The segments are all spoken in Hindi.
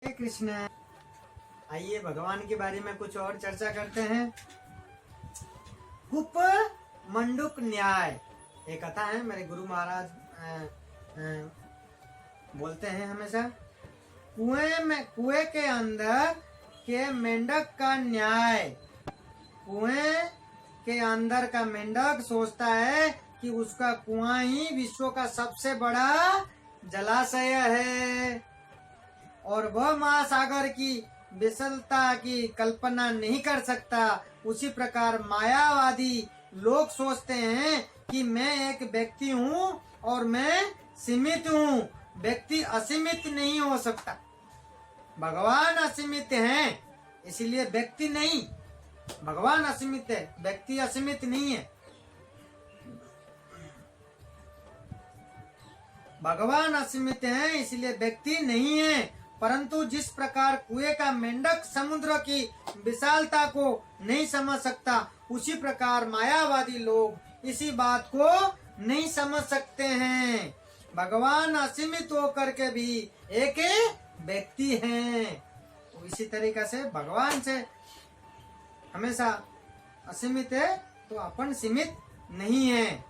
हरे कृष्ण। आइए भगवान के बारे में कुछ और चर्चा करते हैं। कुप मंडूक न्याय एक कथा है। मेरे गुरु महाराज बोलते हैं हमेशा, कुएं के अंदर के मेंढक का न्याय। कुएं के अंदर का मेंढक सोचता है कि उसका कुआं ही विश्व का सबसे बड़ा जलाशय है और वह महासागर की विशालता की कल्पना नहीं कर सकता। उसी प्रकार मायावादी लोग सोचते हैं कि मैं एक व्यक्ति हूँ और मैं सीमित हूँ, व्यक्ति असीमित नहीं हो सकता। भगवान असीमित हैं, इसलिए व्यक्ति नहीं। भगवान असीमित है, व्यक्ति असीमित नहीं है। भगवान असीमित हैं, इसलिए व्यक्ति नहीं है। परंतु जिस प्रकार कुएं का मेंढक समुद्र की विशालता को नहीं समझ सकता, उसी प्रकार मायावादी लोग इसी बात को नहीं समझ सकते हैं। भगवान असीमित होकर के भी एक व्यक्ति हैं। तो इसी तरीका से भगवान से हमेशा असीमित है तो अपन सीमित नहीं है।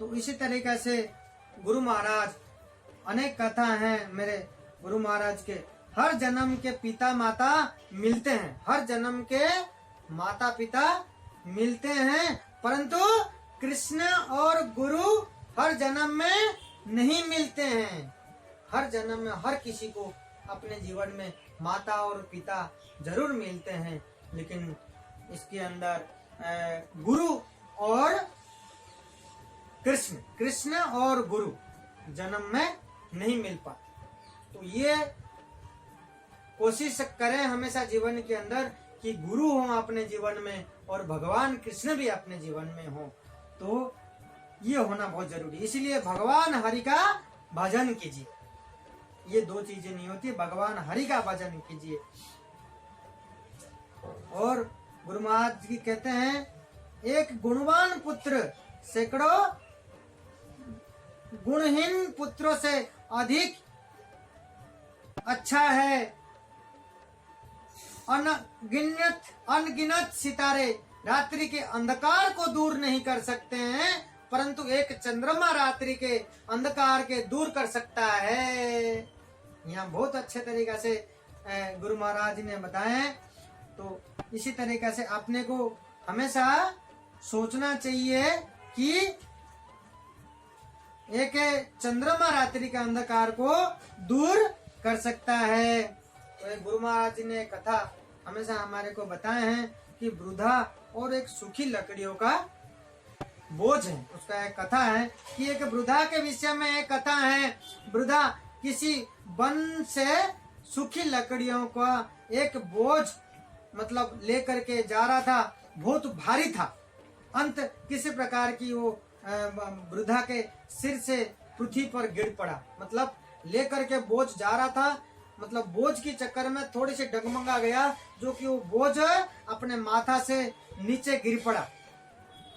तो इसी तरीका से गुरु महाराज अनेक कथा हैं मेरे गुरु महाराज के। हर जन्म के पिता माता मिलते हैं, हर जन्म के माता पिता मिलते हैं, परंतु कृष्ण और गुरु हर जन्म में नहीं मिलते हैं। हर जन्म में हर किसी को अपने जीवन में माता और पिता जरूर मिलते हैं, लेकिन इसके अंदर गुरु और कृष्ण और गुरु जन्म में नहीं मिल पाते। तो ये कोशिश करें हमेशा जीवन के अंदर कि गुरु हो अपने जीवन में और भगवान कृष्ण भी अपने जीवन में हो। तो ये होना बहुत जरूरी। इसलिए भगवान हरि का भजन कीजिए। ये दो चीजें नहीं होती, भगवान हरि का भजन कीजिए। और गुरु महाराज जी कहते हैं, एक गुणवान पुत्र सैकड़ों गुणहीन पुत्रों से अधिक अच्छा है। अनगिनत सितारे रात्रि के अंधकार को दूर नहीं कर सकते हैं, परंतु एक चंद्रमा रात्रि के अंधकार के दूर कर सकता है। यहाँ बहुत अच्छे तरीका से गुरु महाराज ने बताए। तो इसी तरीका से अपने को हमेशा सोचना चाहिए कि एक चंद्रमा रात्रि का अंधकार को दूर कर सकता है। तो एक गुरु महाराज जी ने कथा हमेशा हमारे को बताए हैं कि वृद्धा और एक सूखी लकड़ियों का बोझ है। उसका एक कथा है कि एक वृद्धा के विषय में एक कथा है। वृद्धा किसी वन से सूखी लकड़ियों का एक बोझ मतलब लेकर के जा रहा था, बहुत भारी था। अंत किसी प्रकार की वो वृद्धा के सिर से पृथ्वी पर गिर पड़ा। मतलब लेकर के बोझ जा रहा था, मतलब बोझ की चक्कर में थोड़ी सी डगमगा गया, जो कि वो बोझ अपने माथा से नीचे गिर पड़ा।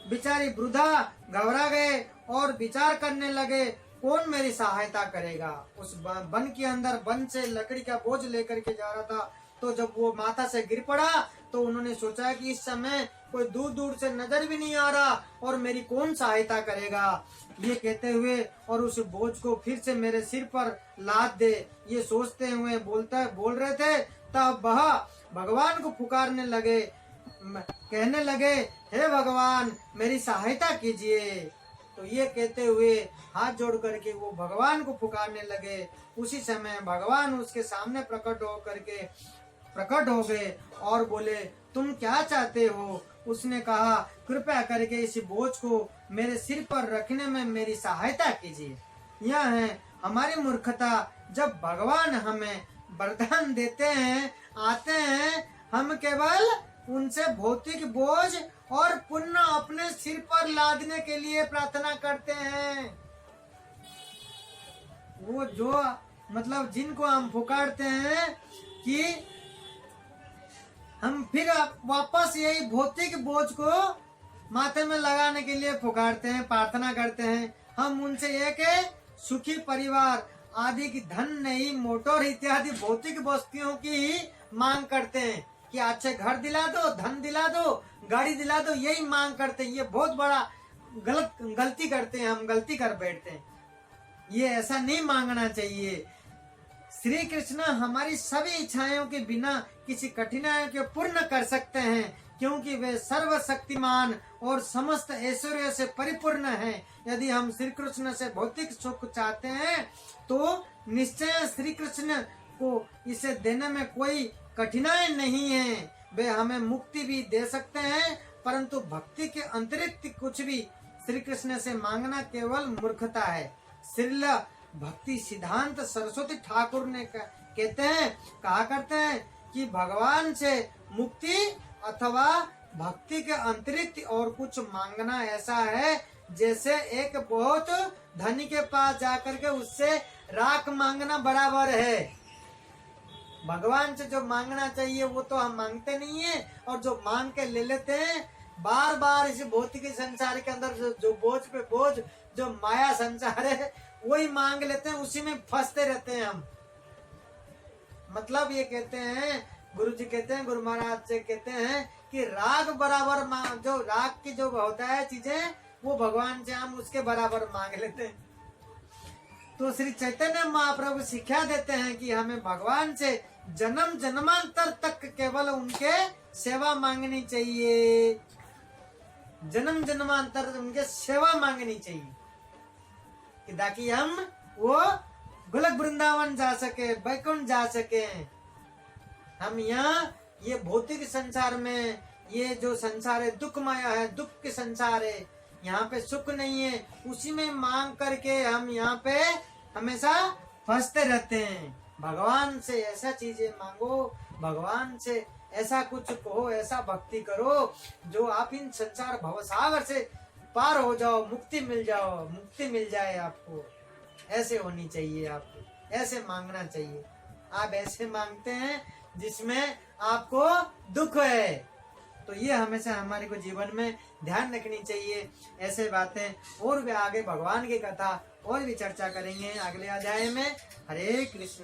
बेचारी वृद्धा घबरा गए और विचार करने लगे, कौन मेरी सहायता करेगा। उस वन के अंदर वन से लकड़ी का बोझ लेकर के जा रहा था, तो जब वो माथा से गिर पड़ा तो उन्होंने सोचा कि इस समय कोई दूर दूर से नजर भी नहीं आ रहा और मेरी कौन सहायता करेगा। ये कहते हुए और उस बोझ को फिर से मेरे सिर पर लाद दे, ये सोचते हुए बोल रहे थे। तब वह भगवान को पुकारने लगे, कहने लगे, हे भगवान मेरी सहायता कीजिए। तो ये कहते हुए हाथ जोड़ करके वो भगवान को पुकारने लगे। उसी समय भगवान उसके सामने प्रकट हो गए और बोले, तुम क्या चाहते हो। उसने कहा, कृपया करके इस बोझ को मेरे सिर पर रखने में मेरी सहायता कीजिए। यह है हमारी मूर्खता। जब भगवान हमें वरदान देते हैं, आते हैं, हम केवल उनसे भौतिक बोझ और पुण्य अपने सिर पर लादने के लिए प्रार्थना करते हैं। वो जो मतलब जिनको हम पुकारते हैं कि हम फिर वापस यही भौतिक बोझ को माथे में लगाने के लिए पुकारते हैं, प्रार्थना करते हैं। हम उनसे एक सुखी परिवार आदि की धन नहीं, मोटर इत्यादि भौतिक वस्तुओं की ही मांग करते हैं कि अच्छे घर दिला दो, धन दिला दो, गाड़ी दिला दो, यही मांग करते हैं। ये बहुत बड़ा गलती करते हैं, हम गलती कर बैठते हैं। ये ऐसा नहीं मांगना चाहिए। श्री कृष्ण हमारी सभी इच्छाओं के बिना किसी कठिनाइयों को पूर्ण कर सकते हैं, क्योंकि वे सर्वशक्तिमान और समस्त ऐश्वर्य से परिपूर्ण हैं। यदि हम श्री कृष्ण से भौतिक सुख चाहते हैं तो निश्चय श्री कृष्ण को इसे देने में कोई कठिनाई नहीं है। वे हमें मुक्ति भी दे सकते हैं, परंतु भक्ति के अतिरिक्त कुछ भी श्री कृष्ण से मांगना केवल मूर्खता है। श्रील भक्ति सिद्धांत सरस्वती ठाकुर ने कहा करते हैं कि भगवान से मुक्ति अथवा भक्ति के अतिरिक्त और कुछ मांगना ऐसा है जैसे एक बहुत धनी के पास जाकर के उससे राख मांगना बराबर है। भगवान से जो मांगना चाहिए वो तो हम मांगते नहीं है, और जो मांग के ले लेते हैं बार बार इस भौतिक संसार के अंदर जो बोझ पे बोझ, जो माया संसार है वही मांग लेते हैं, उसी में फंसते रहते हैं हम। मतलब ये कहते हैं, गुरु जी कहते हैं, गुरु महाराज से कहते हैं कि राग बराबर जो राग की जो होता है चीजें वो भगवान से हम उसके बराबर मांग लेते हैं। तो श्री चैतन्य महाप्रभु शिक्षा देते हैं कि हमें भगवान से जन्म जन्मांतर तक केवल उनके सेवा मांगनी चाहिए, जन्म जन्मांतर उनके सेवा मांगनी चाहिए, कि ताकि हम वो गोलक वृंदावन जा सके, बैकुंठ जा सके। हम यहाँ ये भौतिक संसार में, ये जो संसार है दुख माया है, दुख के संसार है, यहाँ पे सुख नहीं है, उसी में मांग करके हम यहाँ पे हमेशा फंसते रहते हैं। भगवान से ऐसा चीजें मांगो, भगवान से ऐसा कुछ कहो, ऐसा भक्ति करो जो आप इन संसार भवसागर से पार हो जाओ, मुक्ति मिल जाओ, मुक्ति मिल जाए आपको। ऐसे होनी चाहिए, आपको ऐसे मांगना चाहिए। आप ऐसे मांगते हैं जिसमें आपको दुख है, तो ये हमेशा हमारे को जीवन में ध्यान रखनी चाहिए। ऐसे बातें और भी आगे भगवान की कथा और भी चर्चा करेंगे अगले अध्याय में। हरे कृष्ण।